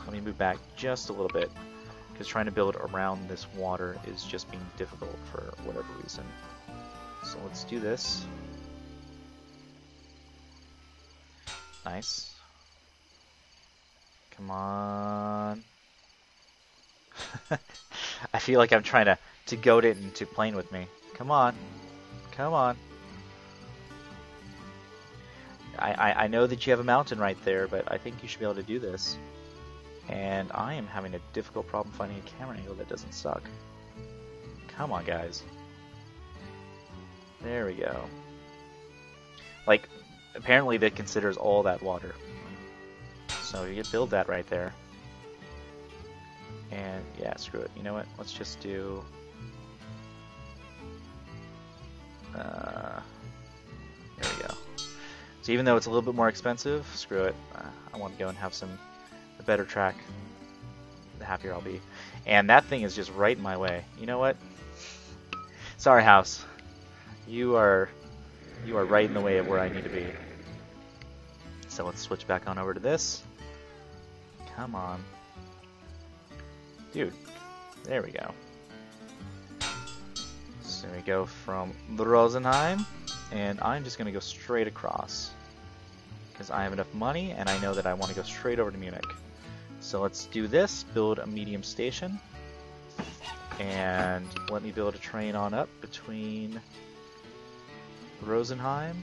let me move back just a little bit, because trying to build around this water is just being difficult for whatever reason. So let's do this. Nice. Come on. I feel like I'm trying to goad it into playing with me. Come on. Come on. I know that you have a mountain right there, but I think you should be able to do this. And I am having a difficult problem finding a camera angle that doesn't suck. Come on, guys. There we go. Like, apparently that considers all that water. So you could build that right there. And yeah, screw it. You know what? Let's just do... there we go. So even though it's a little bit more expensive, screw it. I want to go and have a better track. The happier I'll be. And that thing is just right in my way. You know what? Sorry, house. You are right in the way of where I need to be. So let's switch back on over to this. Come on. Dude. There we go. So we go from Rosenheim, and I'm just going to go straight across. Because I have enough money, and I know that I want to go straight over to Munich. So let's do this, build a medium station, and let me build a train on up between Rosenheim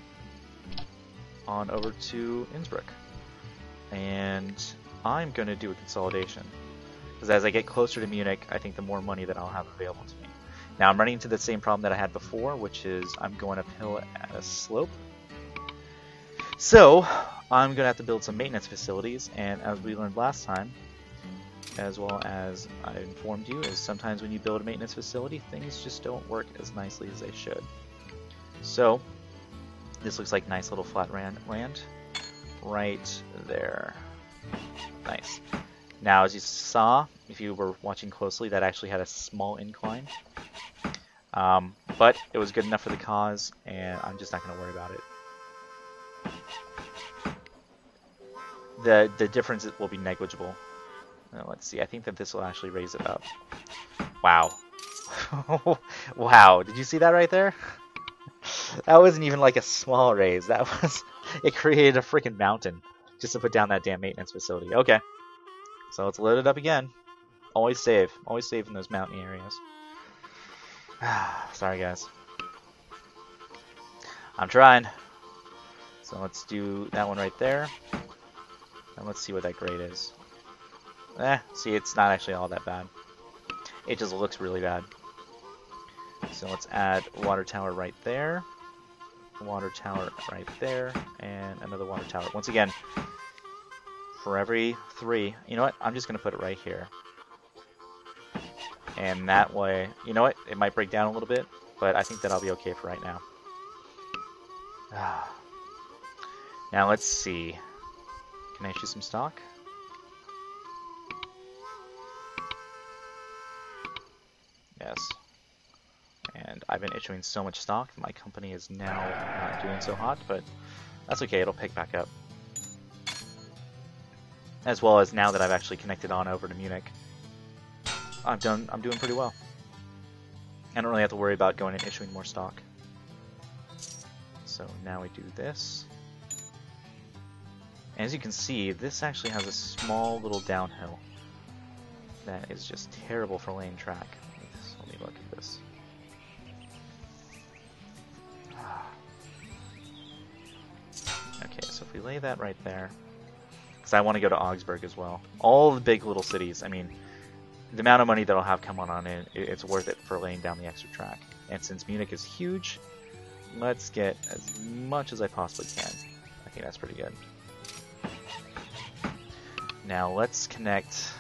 on over to Innsbruck. And I'm going to do a consolidation. Because as I get closer to Munich, I think the more money that I'll have available to me. Now I'm running into the same problem that I had before, which is I'm going uphill at a slope. So I'm going to have to build some maintenance facilities, and as we learned last time, as well as I informed you, is sometimes when you build a maintenance facility, things just don't work as nicely as they should. So this looks like nice little flat land right there. Nice. Now, as you saw, if you were watching closely, that actually had a small incline. But it was good enough for the cause, and I'm just not going to worry about it. The difference will be negligible. Let's see, I think that this will actually raise it up. Wow. Wow, did you see that right there? That wasn't even like a small raise. That was... It created a freaking mountain just to put down that damn maintenance facility. Okay. So let's load it up again. Always save. Always save in those mountain areas. Sorry, guys. I'm trying. So let's do that one right there. And let's see what that grade is. See, it's not actually all that bad. It just looks really bad. So let's add water tower right there. Water tower right there. And another water tower. Once again, for every 3. You know what? I'm just going to put it right here. And that way, you know what? It might break down a little bit, but I think that I'll be okay for right now. Now let's see. Can I issue some stock? Yes. And I've been issuing so much stock that my company is now not doing so hot, but that's okay, it'll pick back up. As well as now that I've actually connected on over to Munich, I'm doing pretty well. I don't really have to worry about going and issuing more stock. So now we do this. And as you can see, this actually has a small little downhill that is just terrible for laying track. Let me look at this. Okay, so if we lay that right there, because I want to go to Augsburg as well. All the big little cities, I mean, the amount of money that I'll have come on in, it's worth it for laying down the extra track. And since Munich is huge, let's get as much as I possibly can. I think that's pretty good. Now let's connect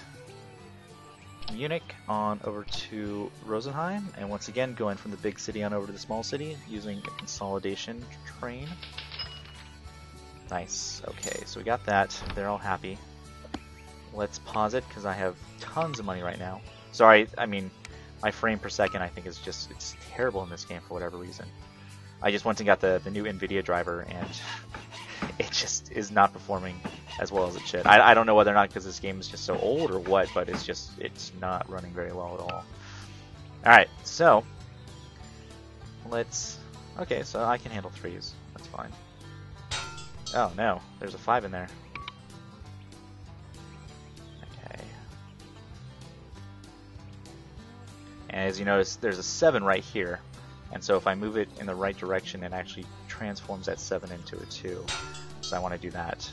Munich on over to Rosenheim, and once again going from the big city on over to the small city using a consolidation train. Nice. Okay, so we got that. They're all happy. Let's pause it because I have tons of money right now. Sorry, I mean, my frame per second I think is just, it's terrible in this game for whatever reason. I just went and got the new NVIDIA driver, and it just is not performing as well as it should. I don't know whether or not because this game is just so old or what, but it's not running very well at all. Alright, so let's... Okay, so I can handle 3s. That's fine. Oh no, there's a 5 in there. Okay. And as you notice, there's a 7 right here. And so if I move it in the right direction, it actually transforms that 7 into a 2. So I want to do that.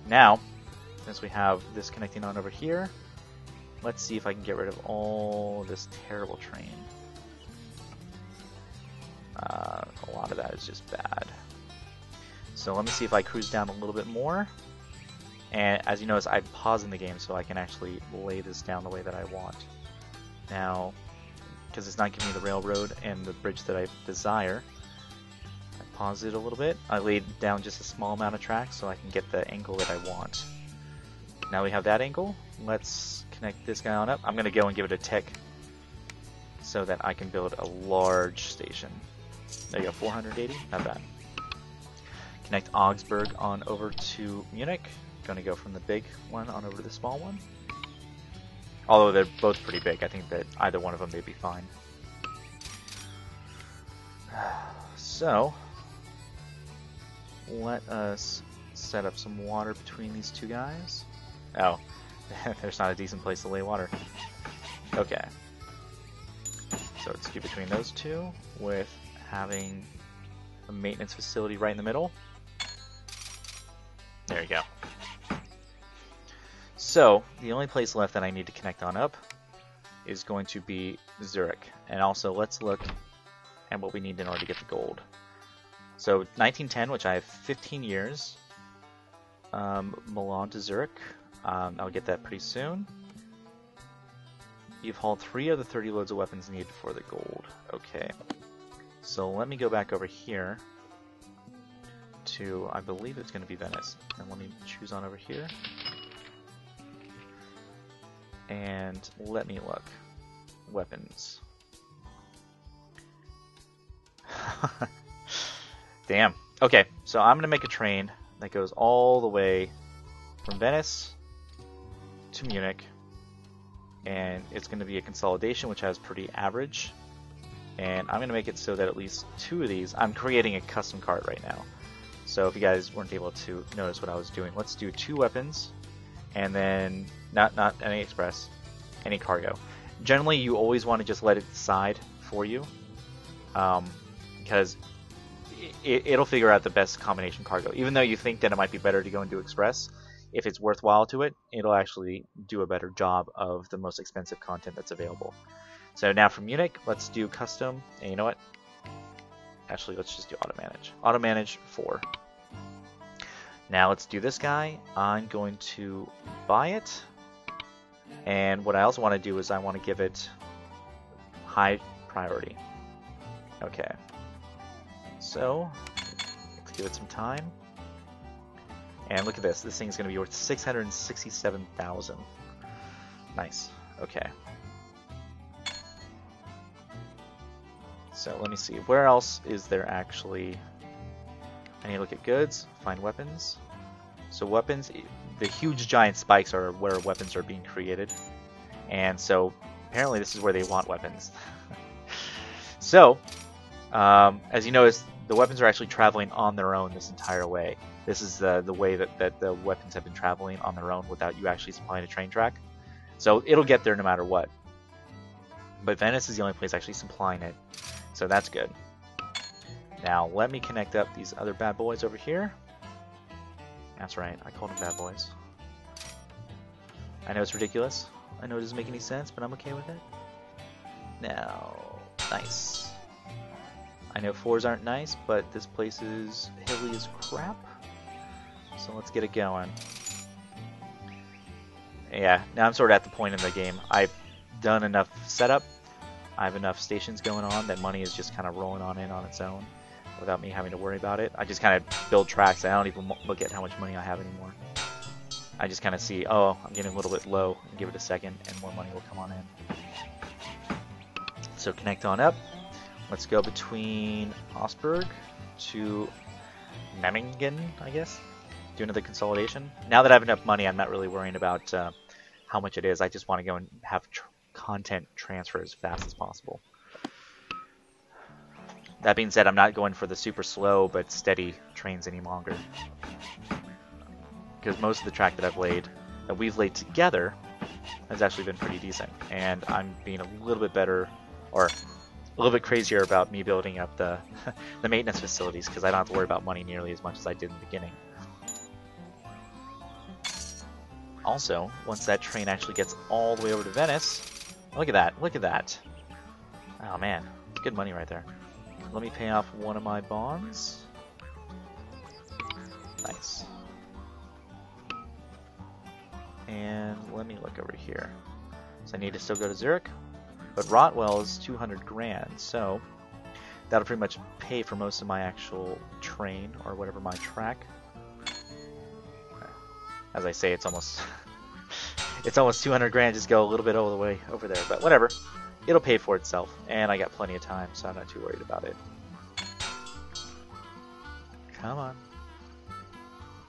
Now, since we have this connecting on over here, let's see if I can get rid of all this terrible terrain. A lot of that is just bad. So let me see if I cruise down a little bit more. And as you notice, I'm pausing the game so I can actually lay this down the way that I want. Now, because it's not giving me the railroad and the bridge that I desire, I pause it a little bit. I laid down just a small amount of track so I can get the angle that I want. Now we have that angle. Let's connect this guy on up. I'm going to go and give it a tick so that I can build a large station. There you go, 480, not bad. Connect Augsburg on over to Munich. Going to go from the big one on over to the small one. Although they're both pretty big, I think that either one of them may be fine. So, let us set up some water between these two guys. Oh, there's not a decent place to lay water. Okay. So let's do between those two with having a maintenance facility right in the middle. There you go. So, the only place left that I need to connect on up is going to be Zurich. And also, let's look at what we need in order to get the gold. So, 1910, which I have 15 years. Milan to Zurich. I'll get that pretty soon. You've hauled 3 of the 30 loads of weapons needed for the gold. Okay. So, let me go back over here to, I believe it's going to be Venice. And let me choose on over here. And let me look. Weapons. Damn. Okay, so I'm going to make a train that goes all the way from Venice to Munich. And it's going to be a consolidation, which has pretty average. And I'm going to make it so that at least 2 of these... I'm creating a custom cart right now. So if you guys weren't able to notice what I was doing, let's do 2 weapons. And then, not any express, any cargo. Generally, you always want to just let it decide for you, because it'll figure out the best combination cargo. Even though you think that it might be better to go and do express, if it's worthwhile to it, it'll actually do a better job of the most expensive content that's available. So now for Munich, let's do custom, and you know what? Actually, let's just do auto manage. Auto manage 4. Now let's do this guy. I'm going to buy it. And what I also want to do is I want to give it high priority. Okay. So, let's give it some time. And look at this. This thing's going to be worth 667,000. Nice. Okay. So let me see. Where else is there actually... I need to look at goods, find weapons. So weapons, the huge giant spikes are where weapons are being created. And so apparently this is where they want weapons. So, as you notice, the weapons are actually traveling on their own this entire way. This is the way that the weapons have been traveling on their own without you actually supplying a train track. So it'll get there no matter what. But Venice is the only place actually supplying it. So that's good. Now, let me connect up these other bad boys over here. That's right, I called them bad boys. I know it's ridiculous. I know it doesn't make any sense, but I'm okay with it. Now, nice. I know 4s aren't nice, but this place is hilly as crap. So let's get it going. Yeah, now I'm sort of at the point in the game. I've done enough setup. I have enough stations going on that money is just kind of rolling on in on its own without me having to worry about it. I just kind of build tracks. I don't even look at how much money I have anymore. I just kind of see, oh, I'm getting a little bit low, and give it a second, and more money will come on in. So connect on up. Let's go between Augsburg to Memmingen, I guess. do another consolidation. Now that I have enough money, I'm not really worrying about how much it is. I just want to go and have content transfer as fast as possible. That being said, I'm not going for the super slow but steady trains any longer. Because most of the track that we've laid together, has actually been pretty decent. And I'm being a little bit better, or a little bit crazier about me building up the, the maintenance facilities, because I don't have to worry about money nearly as much as I did in the beginning. Also, once that train actually gets all the way over to Venice, look at that, look at that. Oh man, good money right there. Let me pay off one of my bonds. Nice. And let me look over here. So I need to still go to Zurich, but Rotwell is 200 grand, so that'll pretty much pay for most of my actual train, or whatever my track. As I say, it's almost it's almost 200 grand just go a little bit all the way over there, but whatever. It'll pay for itself, and I got plenty of time, so I'm not too worried about it. Come on.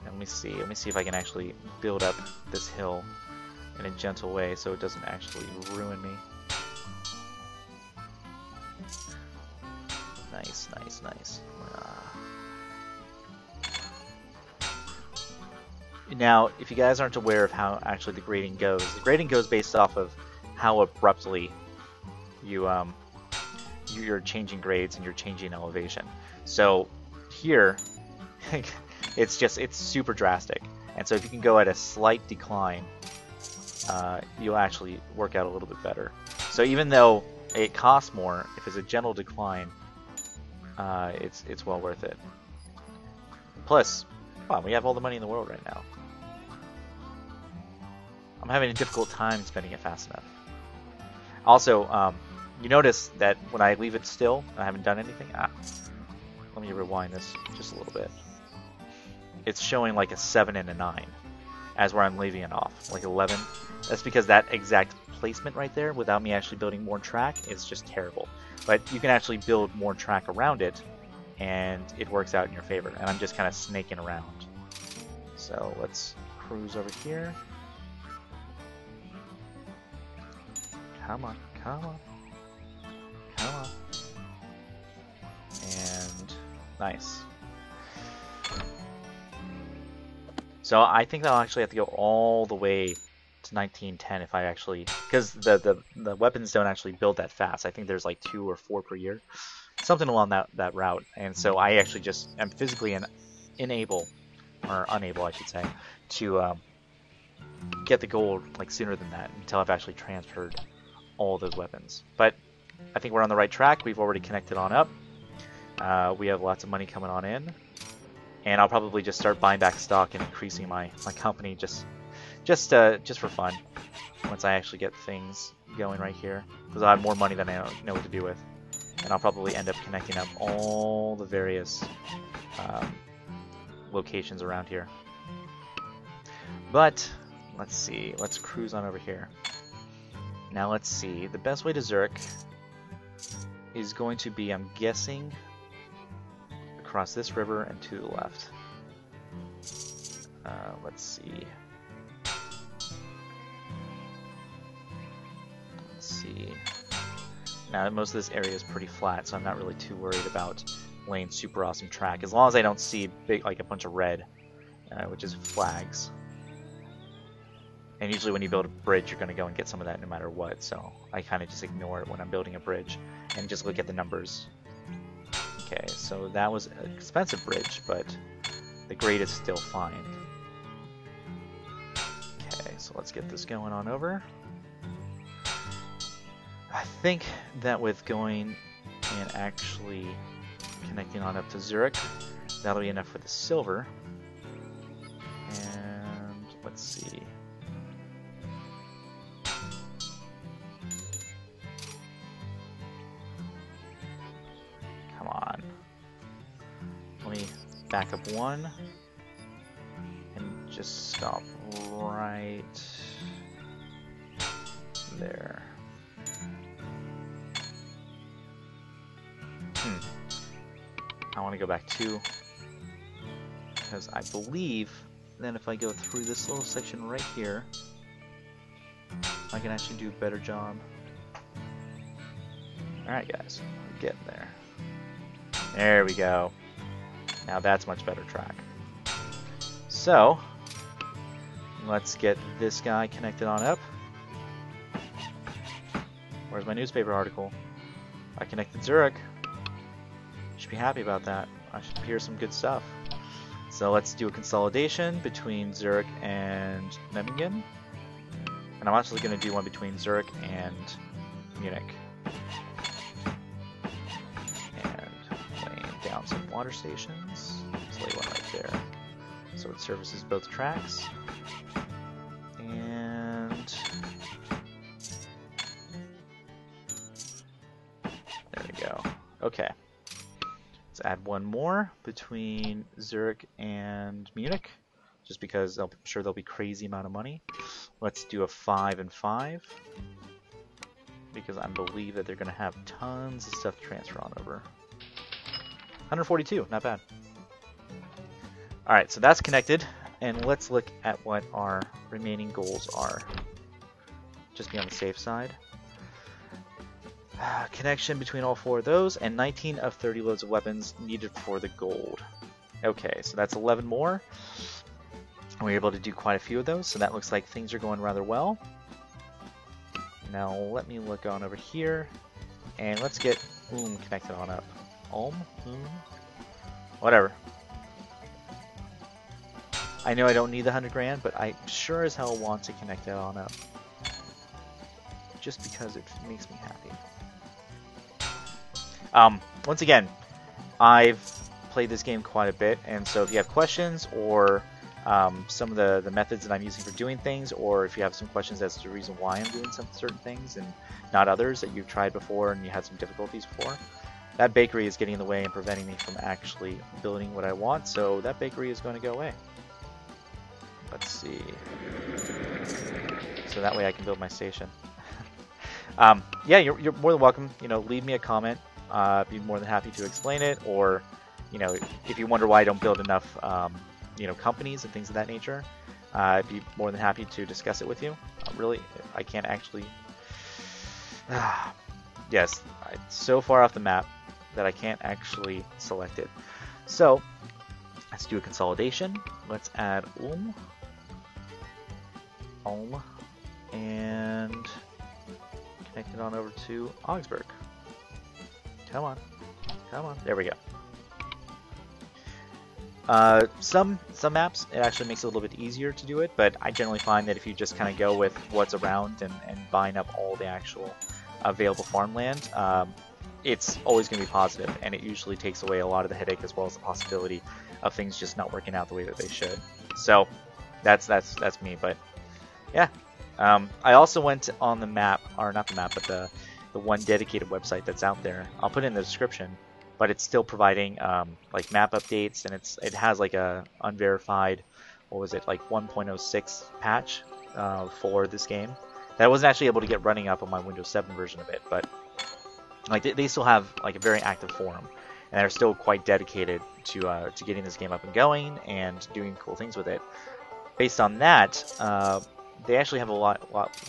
And let me see if I can actually build up this hill in a gentle way so it doesn't actually ruin me. Nice, nice, nice. Now, if you guys aren't aware of how actually the grading goes based off of how abruptly you're changing grades and you're changing elevation. So here, it's super drastic. And so if you can go at a slight decline, you'll actually work out a little bit better. So even though it costs more, if it's a gentle decline, it's well worth it. Plus, wow, we have all the money in the world right now. I'm having a difficult time spending it fast enough. Also, you notice that when I leave it still, I haven't done anything. Let me rewind this just a little bit. It's showing like a 7 and a 9 as where I'm leaving it off, like 11. That's because that exact placement right there, without me actually building more track, is just terrible. But you can actually build more track around it, and it works out in your favor. And I'm just kind of snaking around. So let's cruise over here. Come on, come on, come on. And nice. So I think I'll actually have to go all the way to 1910 if I actually, because the weapons don't actually build that fast. I think there's like 2 or 4 per year, something along that route. And so I actually just am physically unable, I should say, to get the gold like sooner than that until I've actually transferred all those weapons. But I think we're on the right track. We've already connected on up. We have lots of money coming on in, and I'll probably just start buying back stock and increasing my company just for fun once I actually get things going right here, because I have more money than I know what to do with, and I'll probably end up connecting up all the various locations around here. But let's see, let's cruise on over here. Now let's see, the best way to Zurich is going to be, I'm guessing, across this river and to the left. Let's see. Let's see. Now most of this area is pretty flat, so I'm not really too worried about laying super awesome track, as long as I don't see big, like a bunch of red, which is flags. And usually when you build a bridge, you're going to go and get some of that no matter what, so I kind of just ignore it when I'm building a bridge and just look at the numbers. Okay, so that was an expensive bridge, but the grade is still fine. Okay, so let's get this going on over. I think that with going and actually connecting on up to Zurich, that'll be enough for the silver. And let's see. Come on. Let me back up one and just stop right there. I want to go back 2 because I believe then if I go through this little section right here, I can actually do a better job. Alright guys, we're getting there. There we go. Now that's much better track. So, let's get this guy connected on up. Where's my newspaper article? I connected Zurich. Should be happy about that. I should hear some good stuff. So let's do a consolidation between Zurich and Memmingen. And I'm actually going to do one between Zurich and Munich. And laying down some water stations. Let's lay one right there. So it services both tracks. And there we go. Okay. Let's add one more between Zurich and Munich, just because I'm sure there'll be crazy amount of money. Let's do a 5 and 5, because I believe that they're going to have tons of stuff to transfer on over. 142, not bad. Alright, so that's connected, and let's look at what our remaining goals are. Just be on the safe side. Connection between all 4 of those, and 19 of 30 loads of weapons needed for the gold. Okay, so that's 11 more. And we were able to do quite a few of those, so that looks like things are going rather well. Now let me look on over here, and let's get connected on up. Whatever. I know I don't need the 100 grand, but I sure as hell want to connect that on up. Just because it makes me happy. Once again, I've played this game quite a bit, and so if you have questions or some of the methods that I'm using for doing things, or if you have some questions as to the reason why I'm doing some certain things and not others that you've tried before and you had some difficulties before, that bakery is getting in the way and preventing me from actually building what I want, so that bakery is going to go away. Let's see. So that way I can build my station. Yeah, you're more than welcome. Leave me a comment. I'd be more than happy to explain it, or if you wonder why I don't build enough companies and things of that nature, I'd be more than happy to discuss it with you. Really, I can't actually. Yes, it's so far off the map that I can't actually select it. So let's do a consolidation. Let's add and connect it on over to Augsburg. Come on. There we go. Some maps, it actually makes it a little bit easier to do it, but I generally find that if you just kind of go with what's around and buying up all the actual available farmland, it's always going to be positive, and it usually takes away a lot of the headache as well as the possibility of things just not working out the way that they should. So that's me, but yeah. I also went on the map, or not the map, but the one dedicated website that's out there. I'll put it in the description, but it's still providing like map updates, and it has like a unverified, what was it, like 1.06 patch for this game that I wasn't actually able to get running up on my Windows 7 version of it, but like they still have like a very active forum, and they're still quite dedicated to getting this game up and going and doing cool things with it. Based on that, they actually have a lot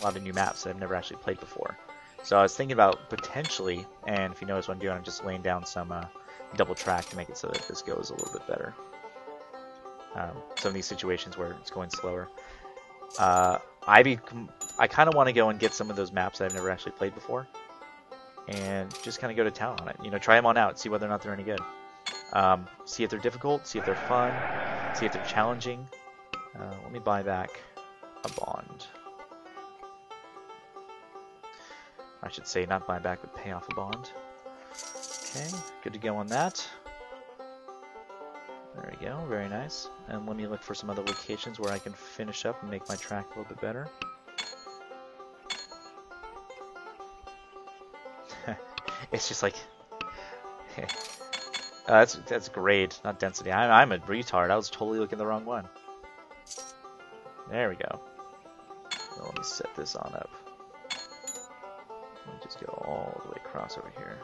of new maps that I've never actually played before. So I was thinking about potentially, and if you notice what I'm doing, I'm just laying down some double track to make it so that this goes a little bit better. Some of these situations where it's going slower. I kind of want to go and get some of those maps that I've never actually played before, and just kind of go to town on it. Try them on out, see whether or not they're any good. See if they're difficult, see if they're fun, see if they're challenging. Let me buy back a bond. I should say not buy back, but pay off a bond. Okay, good to go on that. There we go, very nice. And let me look for some other locations where I can finish up and make my track a little bit better. It's just like... that's grade, not density. I'm a retard. I was totally looking the wrong one. There we go. Well, let me set this on up. Let me just go all the way across over here.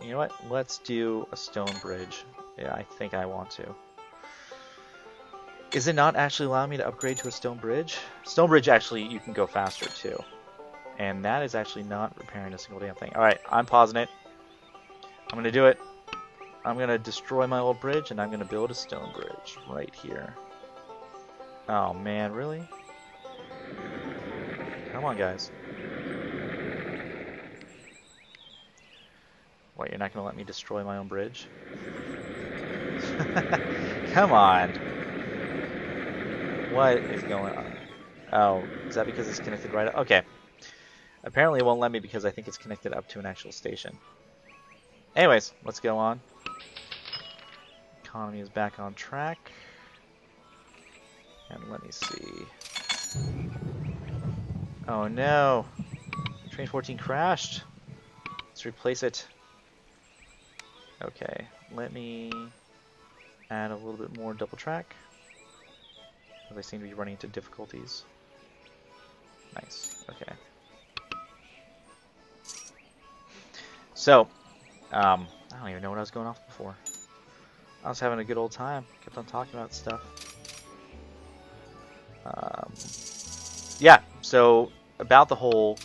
You know what? Let's do a stone bridge Yeah, I think I want to. Is it not actually allowing me to upgrade to a stone bridge? Stone bridge, actually, you can go faster, too. And that is actually not repairing a single damn thing. Alright, I'm pausing it. I'm going to do it. I'm going to destroy my old bridge, and I'm going to build a stone bridge right here. Oh, man, really? Come on, guys. What, you're not going to let me destroy my own bridge? Come on. What is going on? Oh, is that because it's connected right up? Okay. Apparently it won't let me because I think it's connected up to an actual station. Anyways, let's go on. Economy is back on track. And let me see. Oh no. Train 14 crashed. Let's replace it. Okay, let me add a little bit more double track. As I seem to be running into difficulties. Nice, okay. So, I don't even know what I was going off before. I was having a good old time. Kept on talking about stuff. Yeah, so about the whole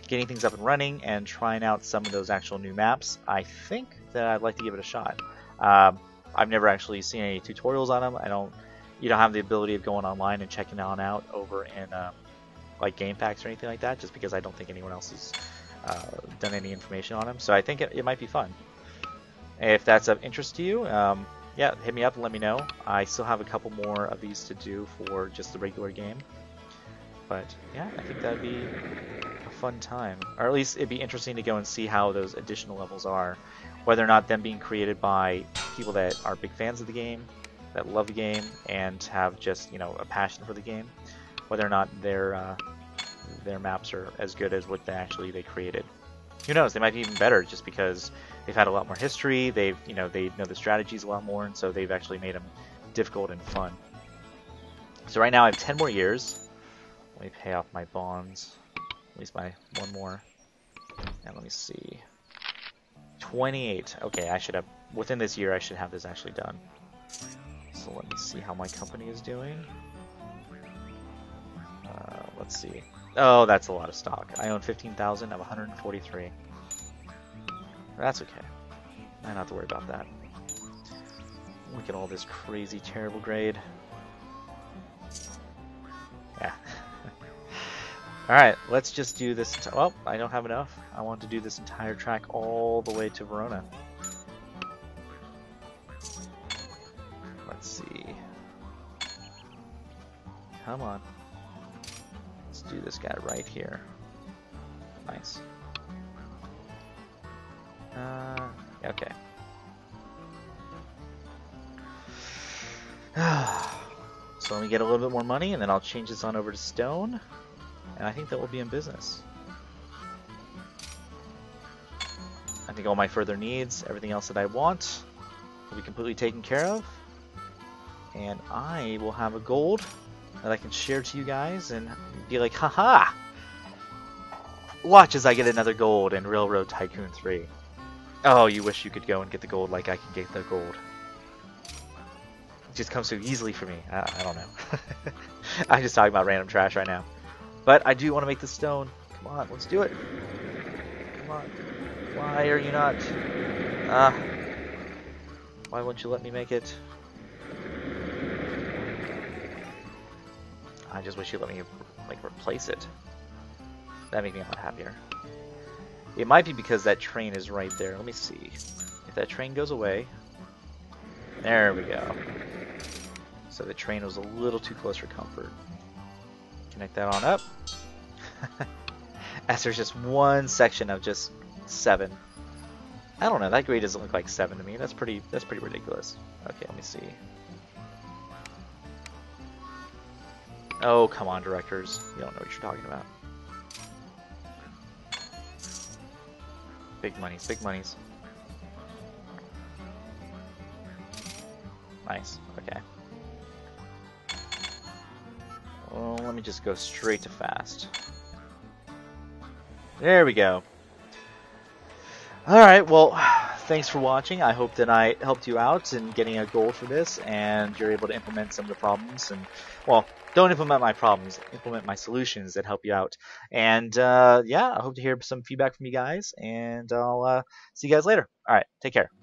getting things up and running and trying out some of those actual new maps, I think that I'd like to give it a shot. I've never actually seen any tutorials on them. You don't have the ability of going online and checking on out over in like game packs or anything like that, just because I don't think anyone else has done any information on them. So I think it might be fun. If that's of interest to you, yeah, hit me up and let me know. I still have a couple more of these to do for just the regular game. But yeah, I think that'd be a fun time. Or at least it'd be interesting to go and see how those additional levels are. Whether or not them being created by people that are big fans of the game, that love the game, and have just, you know, a passion for the game. Whether or not their maps are as good as what they created. Who knows? They might be even better just because they've had a lot more history. They know the strategies a lot more, and so they've actually made them difficult and fun. So right now I have 10 more years. Let me pay off my bonds, at least my one more. And let me see, 28. Okay, I should have within this year. I should have this actually done. So let me see how my company is doing. Let's see. Oh, that's a lot of stock. I own 15,000 of 143. That's okay. I don't have to worry about that. Look at all this crazy, terrible grade. Yeah. Alright, let's just do this. Oh, I don't have enough. I want to do this entire track all the way to Verona. Let's see. Come on. Let's do this guy right here. Nice. Okay. So let me get a little bit more money, and then I'll change this on over to stone, and I think that will be in business. I think all my further needs, everything else that I want, will be completely taken care of, and I will have a gold that I can share to you guys and be like, haha! Watch as I get another gold in Railroad Tycoon 3. Oh, you wish you could go and get the gold like I can get the gold. It just comes so easily for me. I don't know. I'm just talking about random trash right now. But I do want to make the stone. Come on, let's do it. Come on. Why are you not? Why won't you let me make it? I just wish you'd let me like replace it. That'd make me a lot happier. It might be because that train is right there. Let me see. If that train goes away. There we go. So the train was a little too close for comfort. Connect that on up. As there's just one section of just 7. I don't know, that grade doesn't look like 7 to me. That's pretty ridiculous. Okay, let me see. Oh, come on, directors. You don't know what you're talking about. Big monies, big monies. Nice, okay. Well, let me just go straight to fast. There we go. Alright, well, thanks for watching. I hope that I helped you out in getting a goal for this, and you're able to implement some of the problems. And well, don't implement my problems, implement my solutions that help you out. And yeah, I hope to hear some feedback from you guys, and I'll see you guys later. All right, take care.